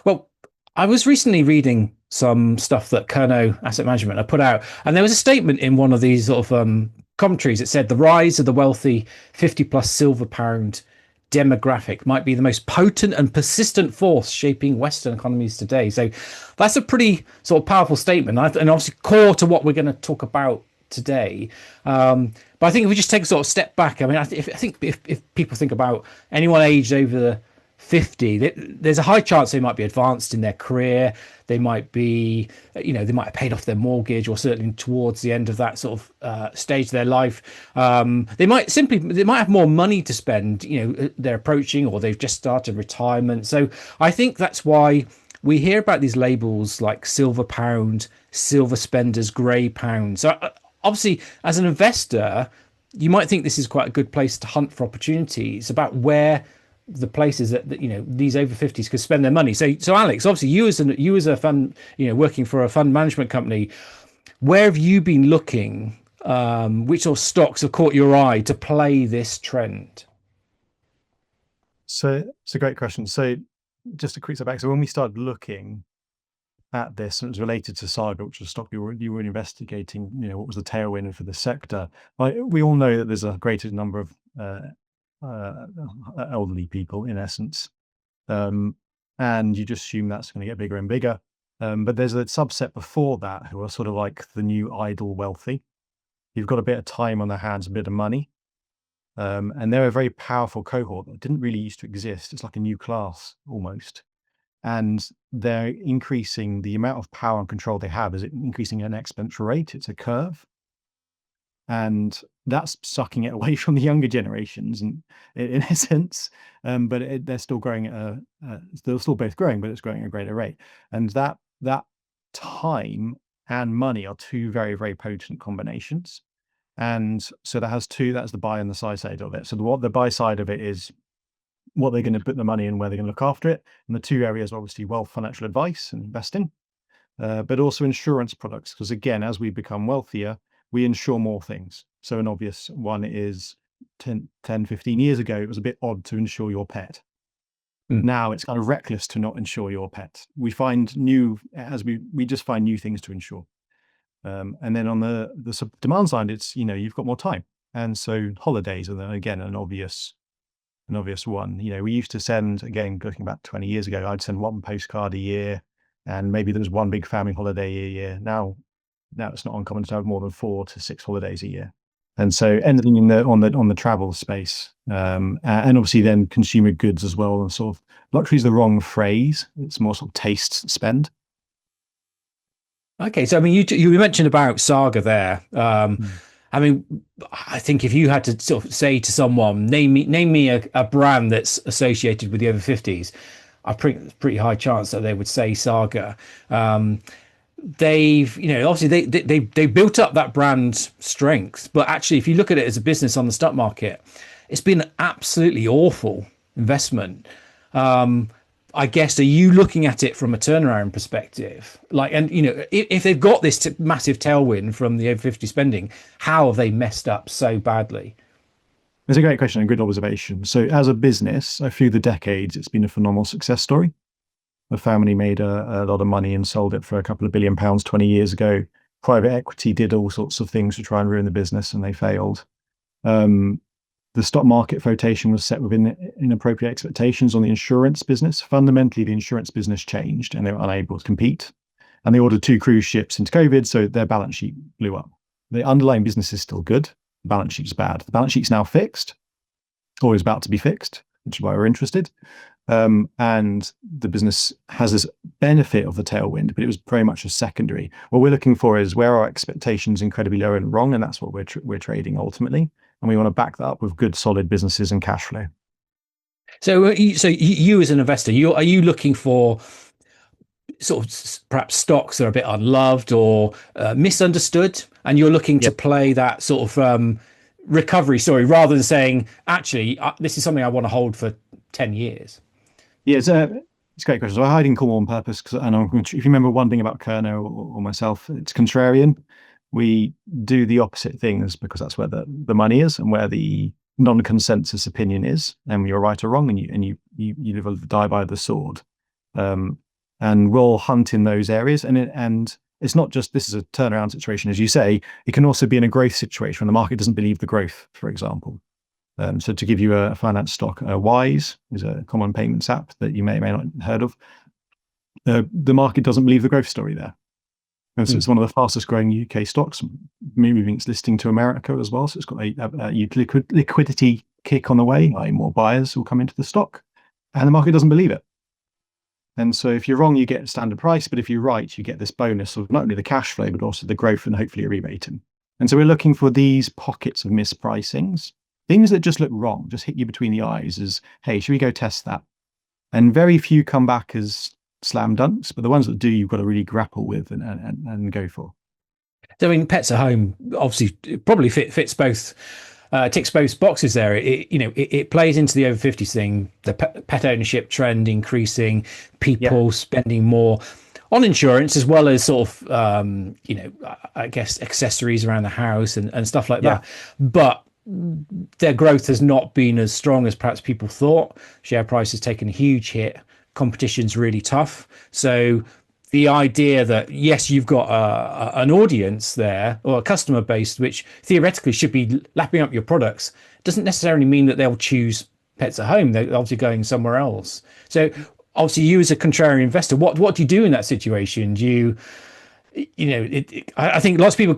Well, I was recently reading some stuff that Kernow Asset Management have put out, and there was a statement in one of these sort of commentaries that said the rise of the wealthy 50-plus silver pound demographic might be the most potent and persistent force shaping Western economies today. So that's a pretty sort of powerful statement, and obviously core to what we're going to talk about today. But I think if we just take a sort of step back, I mean, I think if people think about anyone aged over 50, there's a high chance they might be advanced in their career. They might be, they might have paid off their mortgage, or certainly towards the end of that sort of stage of their life. They might have more money to spend. They're approaching, or they've just started retirement. So I think that's why we hear about these labels like silver pound, silver spenders, grey pound. So obviously, as an investor, you might think this is quite a good place to hunt for opportunities about where the places that these over 50s could spend their money. So Alex, obviously you as a fund, working for a fund management company, where have you been looking? Which sort of stocks have caught your eye to play this trend? So it's a great question. So just a quick step back. So when we started looking at this, and it was related to Saga, which was a stock you were investigating, what was the tailwind for the sector. We all know that there's a greater number of elderly people in essence, and you just assume that's going to get bigger and bigger, but there's a subset before that who are sort of like the new idle wealthy. You've got a bit of time on their hands, a bit of money, and they're a very powerful cohort that didn't really used to exist. It's like a new class almost, and they're increasing the amount of power and control they have. Is it increasing at an exponential rate? It's a curve. And that's sucking it away from the younger generations, and in essence, but they're still growing they're still both growing, but it's growing at a greater rate. And that time and money are two very, very potent combinations. And so that's the buy and the side side of it. So what the buy side of it is what they're going to put the money in, where they're going to look after it. And the two areas are obviously wealth, financial advice and investing, but also insurance products. Because again, as we become wealthier, we insure more things. So an obvious one is 10, 15 years ago, it was a bit odd to insure your pet. Now it's kind of reckless to not insure your pet. We find we just find new things to insure. And then on the demand side, it's, you've got more time. And so holidays are then again an obvious one. We used to send, again, looking back 20 years ago, I'd send one postcard a year, and maybe there was one big family holiday a year. Now it's not uncommon to have more than 4 to 6 holidays a year. And so anything on the travel space, and obviously then consumer goods as well. And sort of luxury is the wrong phrase. It's more sort of taste spend. Okay, so I mean, you mentioned about Saga there. I mean, I think if you had to sort of say to someone, name me a brand that's associated with the over 50s, I think pretty high chance that they would say Saga. They've, obviously they built up that brand strength, but actually, if you look at it as a business on the stock market, it's been an absolutely awful investment. I guess, are you looking at it from a turnaround perspective? If they've got this massive tailwind from the over 50 spending, how have they messed up so badly? It's a great question and good observation. So as a business, through the decades, it's been a phenomenal success story. The family made a lot of money and sold it for a couple of £1 billion 20 years ago. Private equity did all sorts of things to try and ruin the business, and they failed. The stock market flotation was set within inappropriate expectations on the insurance business. Fundamentally, the insurance business changed and they were unable to compete. And they ordered 2 cruise ships into COVID, so their balance sheet blew up. The underlying business is still good. The balance sheet's bad. The balance sheet's now fixed, or is about to be fixed, which is why we're interested. And the business has this benefit of the tailwind, but it was very much a secondary. What we're looking for is where our expectations incredibly low and wrong, and that's what we're trading ultimately. And we want to back that up with good, solid businesses and cash flow. So you as an investor, are you looking for sort of perhaps stocks that are a bit unloved or misunderstood, and you're looking to play that sort of recovery story rather than saying, actually, this is something I want to hold for 10 years? Yeah, it's a great question. So I hide in Cornwall on purpose, if you remember one thing about Kernow or myself, it's contrarian. We do the opposite things because that's where the money is and where the non-consensus opinion is, and you're right or wrong, and you live or die by the sword. And we'll hunt in those areas, and it's not just this is a turnaround situation, as you say. It can also be in a growth situation when the market doesn't believe the growth, for example. So to give you a finance stock, Wise is a common payments app that you may or may not have heard of. The market doesn't believe the growth story there. And so it's one of the fastest growing UK stocks, moving its listing to America as well. So it's got a liquidity kick on the way, more buyers will come into the stock, and the market doesn't believe it. And so if you're wrong, you get a standard price, but if you're right, you get this bonus of not only the cash flow, but also the growth and hopefully a re-rating. And so we're looking for these pockets of mispricings, things that just look wrong, just hit you between the eyes as, hey, should we go test that? And very few come back as slam dunks, but the ones that do, you've got to really grapple with and go for. So I mean, Pets at Home obviously probably fits both, ticks both boxes there. It plays into the over 50s thing, the pet ownership trend increasing, people spending more on insurance, as well as sort of I guess accessories around the house and stuff like that. But their growth has not been as strong as perhaps people thought. Share price has taken a huge hit. Competition's really tough. So the idea that, yes, you've got an audience there or a customer base, which theoretically should be lapping up your products, doesn't necessarily mean that they'll choose Pets at Home. They're obviously going somewhere else. So obviously you as a contrarian investor, what do you do in that situation? Do I think lots of people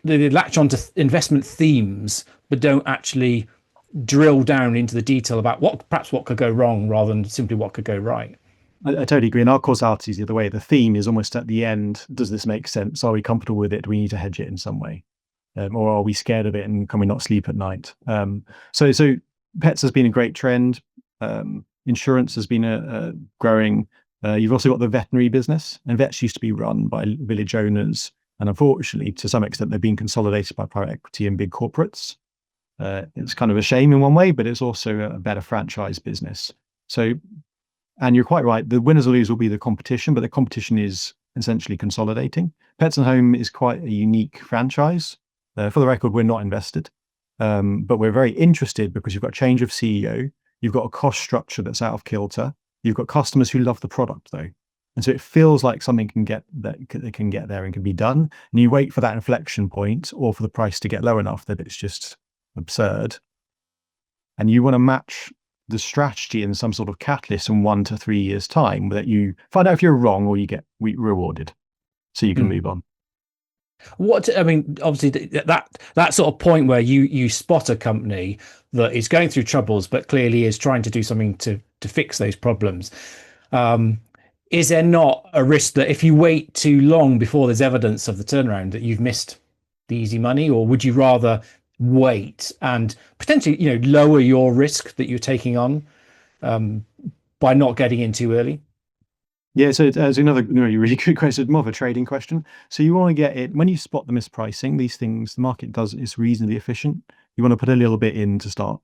they latch onto investment themes, but don't actually drill down into the detail about what could go wrong rather than simply what could go right. I totally agree. And our causality is the other way. The theme is almost at the end. Does this make sense? Are we comfortable with it? Do we need to hedge it in some way? Or are we scared of it and can we not sleep at night? So pets has been a great trend. Insurance has been growing. You've also got the veterinary business, and vets used to be run by village owners. And unfortunately, to some extent, they've been consolidated by private equity and big corporates. It's kind of a shame in one way, but it's also a better franchise business. So, and you're quite right, the winners or losers will be the competition, but the competition is essentially consolidating. Pets and Home is quite a unique franchise. For the record, we're not invested, but we're very interested because you've got a change of CEO, you've got a cost structure that's out of kilter, you've got customers who love the product though. And so it feels like something can get there and can be done. And you wait for that inflection point or for the price to get low enough that it's just absurd. And you want to match the strategy in some sort of catalyst in 1 to 3 years' time, that you find out if you're wrong or you get rewarded, so you can move on. Obviously that sort of point where you spot a company that is going through troubles but clearly is trying to do something to fix those problems. Is there not a risk that if you wait too long before there's evidence of the turnaround that you've missed the easy money, or would you rather wait and potentially lower your risk that you're taking on by not getting in too early? Yeah, so as another really good question, more of a trading question. So you want to get it when you spot the mispricing. These things the market does is reasonably efficient. You want to put a little bit in to start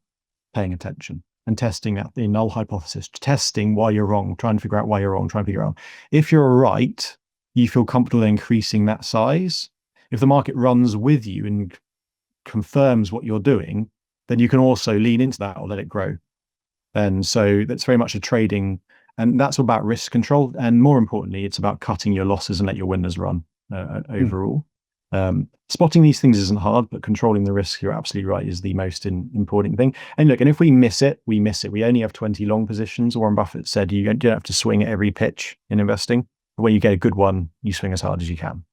paying attention and testing out the null hypothesis, testing why you're wrong, trying to figure out why you're wrong, trying to figure out if you're right. You feel comfortable increasing that size. If the market runs with you and confirms what you're doing, then you can also lean into that or let it grow. And so that's very much a trading. And that's about risk control. And more importantly, it's about cutting your losses and let your winners run overall. Spotting these things isn't hard, but controlling the risk, you're absolutely right, is the most important thing. And look, and if we miss it, we miss it. We only have 20 long positions. Warren Buffett said you don't have to swing at every pitch in investing. But when you get a good one, you swing as hard as you can.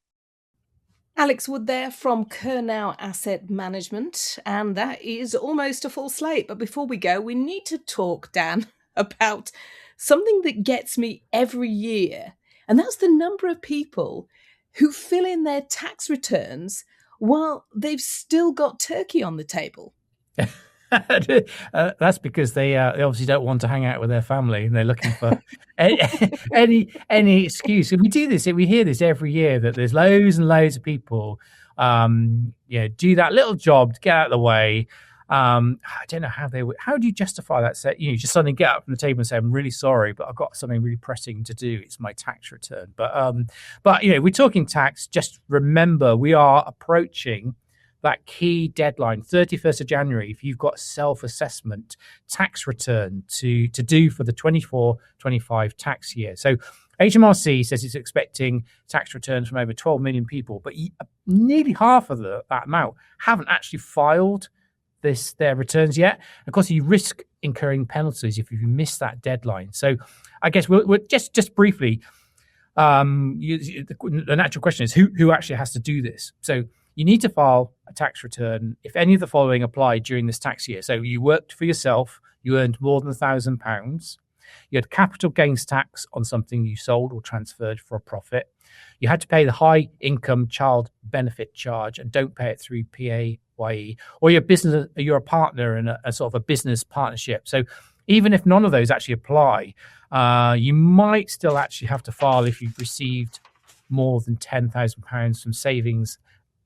Alex Wood there from Kernow Asset Management. And that is almost a full slate. But before we go, we need to talk, Dan, about something that gets me every year, and that's the number of people who fill in their tax returns while they've still got turkey on the table. That's because they obviously don't want to hang out with their family, and they're looking for any excuse. And we do this, we hear this every year, that there's loads and loads of people do that little job to get out of the way. I don't know how do you justify that? You just suddenly get up from the table and say, I'm really sorry, but I've got something really pressing to do. It's my tax return. But we're talking tax. Just remember, we are approaching that key deadline, 31st of January, if you've got self-assessment tax return to do for the 24-25 tax year. So HMRC says it's expecting tax returns from over 12 million people, but nearly half of that amount haven't actually filed their returns yet. Of course, you risk incurring penalties if you miss that deadline. So I guess we're just briefly, the natural question is who actually has to do this? So you need to file a tax return if any of the following apply during this tax year. So you worked for yourself, you earned more than £1,000, you had capital gains tax on something you sold or transferred for a profit, you had to pay the high income child benefit charge and don't pay it through PAYE, or you're a partner in a sort of a business partnership. So even if none of those actually apply, you might still actually have to file if you've received more than £10,000 from savings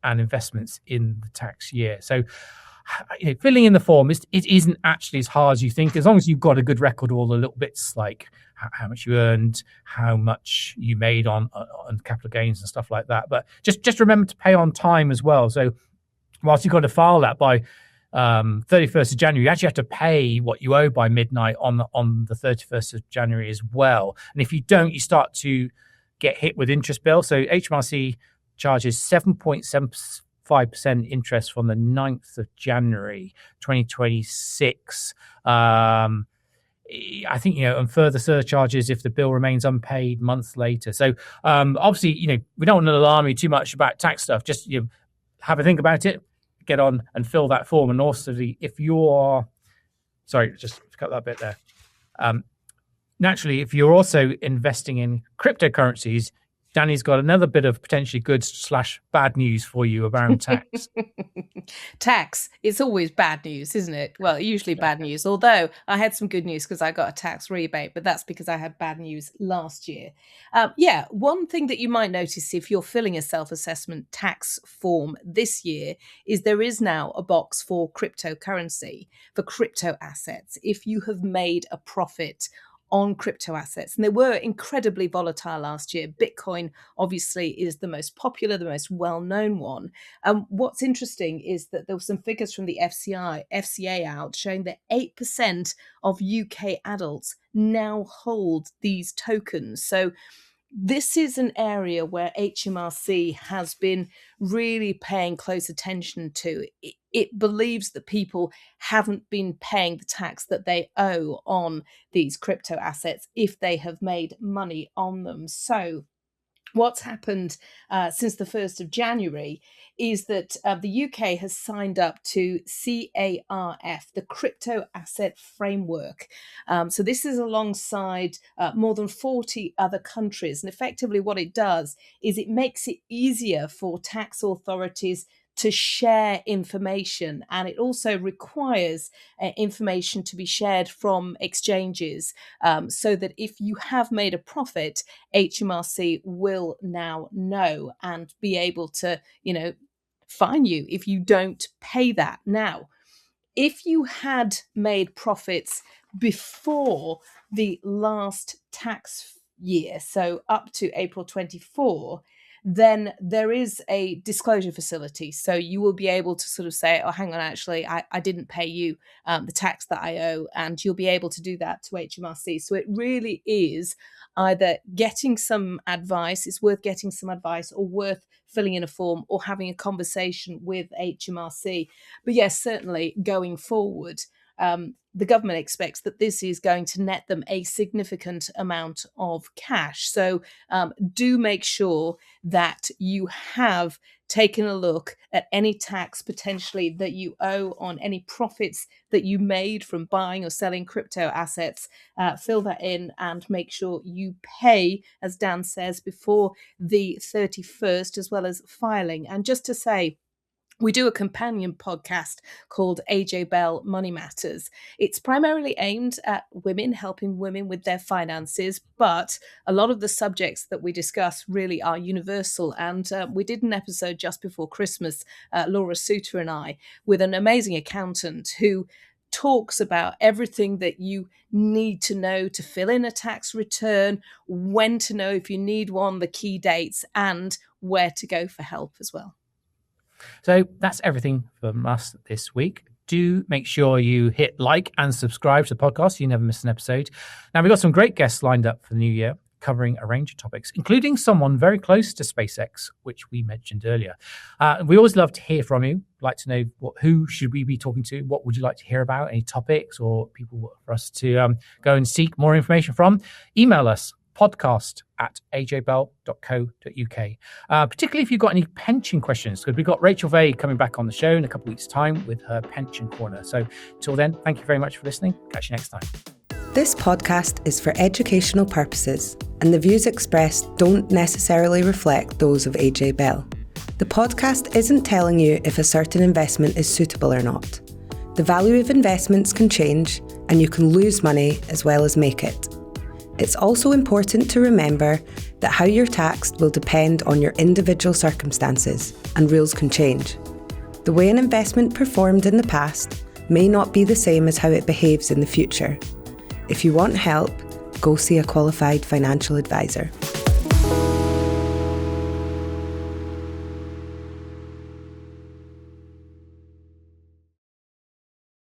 and investments in the tax year. So filling in the form it isn't actually as hard as you think, as long as you've got a good record of all the little bits like how much you earned, how much you made on capital gains and stuff like that. But just remember to pay on time as well. So whilst you've got to file that by 31st of January, you actually have to pay what you owe by midnight on the 31st of January as well. And if you don't, you start to get hit with interest bill. So HMRC charges 7.75% interest from the 9th of January 2026. I think, and further surcharges if the bill remains unpaid months later. So obviously, we don't want to alarm you too much about tax stuff. Just have a think about it, get on and fill that form. And also, if you're, sorry, just cut that bit there. Naturally, if you're also investing in cryptocurrencies, Danny's got another bit of potentially good/bad news for you around tax. Tax, it's always bad news, isn't it? Well, usually bad news, although I had some good news because I got a tax rebate, but that's because I had bad news last year. One thing that you might notice if you're filling a self-assessment tax form this year is there is now a box for cryptocurrency, for crypto assets, if you have made a profit on crypto assets. And they were incredibly volatile last year. Bitcoin obviously is the most popular, the most well-known one. What's interesting is that there were some figures from the FCA out showing that 8% of UK adults now hold these tokens. So this is an area where HMRC has been really paying close attention to. It believes that people haven't been paying the tax that they owe on these crypto assets if they have made money on them. So what's happened since the 1st of January is that the UK has signed up to CARF, the Crypto Asset Framework. So this is alongside more than 40 other countries. And effectively what it does is it makes it easier for tax authorities to share information, and it also requires information to be shared from exchanges, so that if you have made a profit, HMRC will now know and be able to, fine you if you don't pay that. Now, if you had made profits before the last tax year, so up to April 24, then there is a disclosure facility. So you will be able to sort of say, oh, hang on, actually, I didn't pay you the tax that I owe, and you'll be able to do that to HMRC. So it really is either getting some advice, it's worth getting some advice, or worth filling in a form or having a conversation with HMRC. But yes, certainly going forward, the government expects that this is going to net them a significant amount of cash. So do make sure that you have taken a look at any tax potentially that you owe on any profits that you made from buying or selling crypto assets. Fill that in and make sure you pay, as Dan says, before the 31st, as well as filing. And just to say, we do a companion podcast called AJ Bell Money Matters. It's primarily aimed at women, helping women with their finances, but a lot of the subjects that we discuss really are universal. And we did an episode just before Christmas, Laura Suter and I, with an amazing accountant who talks about everything that you need to know to fill in a tax return, when to know if you need one, the key dates, and where to go for help as well. So that's everything from us this week. Do make sure you hit like and subscribe to the podcast so you never miss an episode. Now, we've got some great guests lined up for the new year, covering a range of topics, including someone very close to SpaceX, which we mentioned earlier. We always love to hear from you. We'd like to know who should we be talking to? What would you like to hear about? Any topics or people for us to go and seek more information from? Email us, podcast@ajbell.co.uk. Particularly if you've got any pension questions, because we've got Rheinmetall coming back on the show in a couple of weeks' time with her pension corner. So till then, thank you very much for listening. Catch you next time. This podcast is for educational purposes, and the views expressed don't necessarily reflect those of AJ Bell. The podcast isn't telling you if a certain investment is suitable or not. The value of investments can change, and you can lose money as well as make it. It's also important to remember that how you're taxed will depend on your individual circumstances, and rules can change. The way an investment performed in the past may not be the same as how it behaves in the future. If you want help, go see a qualified financial advisor.